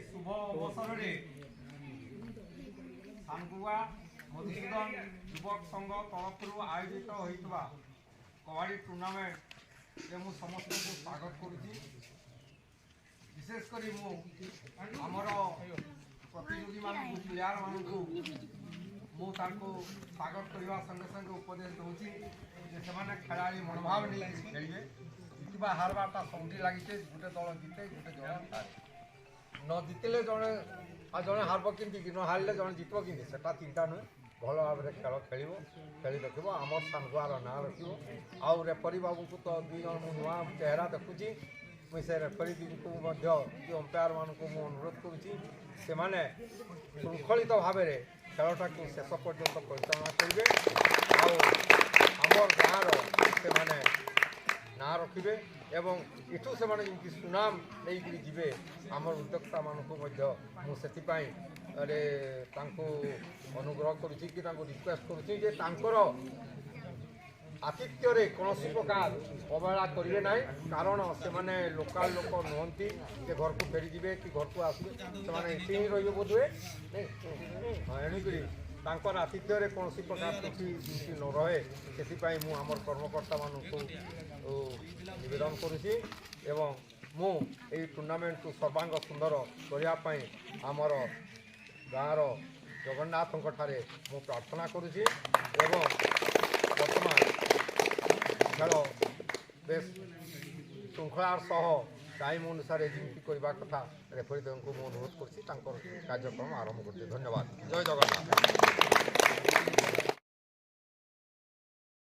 शुभ अवसर सानकुआ मधुसूदन युवक संघ तरफ आयोजित होता कबाड़ी टूर्नामेंट मु समस्त को स्वागत करुच्ची। विशेषकर आमर प्रतियोगी मान प्लेयर मान मुझे स्वागत करने संगे संगे उपदेश दूसरी खेलाड़ी मनोभाव नहीं खेलिए जितवा हारबाटा सबुठी लगी गोटे दल जिते गोटे दल न जितले जड़े जड़े हारब कि न हारे जड़े जितब कि चिंता नुहे भल भाव खेल खेल खेली रख आम सानगुआर ना रख आउ रेफरी बाबू को तो दुई जन नुआ चेहरा देखुची मुझे से रेफरी को अंपायर मान को अनुरोध करुँची से श्रृंखलित भाव में खेलटा को शेष पर्यंत परिचालना करेंगे आमर गाँव से ना रखिए एवं इठू से सुनाम नहीं जीवे आमर उद्योक्ता मानक मुझे अरे अनुग्रह करुच्ची कि रिक्वेस्ट करुच्ची आतिथ्य कौन प्रकार अवहेला करेंगे ना कारण से लोकाल लोक नुहति जे घर को फेरीजे कि घर को आसवे से ही रे बोधे एणुक आतिथ्य कौन प्रकार त्रुटि न रहे से आमर कर्मकर्ता मानू नवेदन करुच्ची एवं मु टूर्नामेंट को सर्वांग सुंदर करने आमर गाँव जगन्नाथ ठारे मु प्रार्थना करुच्ची एवं वर्तमान खेल बेस श्रृंखलार सह टाइम अनुसार जमी करने कथा रेफरी को अनुरोध कर कार्यक्रम आरंभ करते। धन्यवाद। जय जगन्नाथ।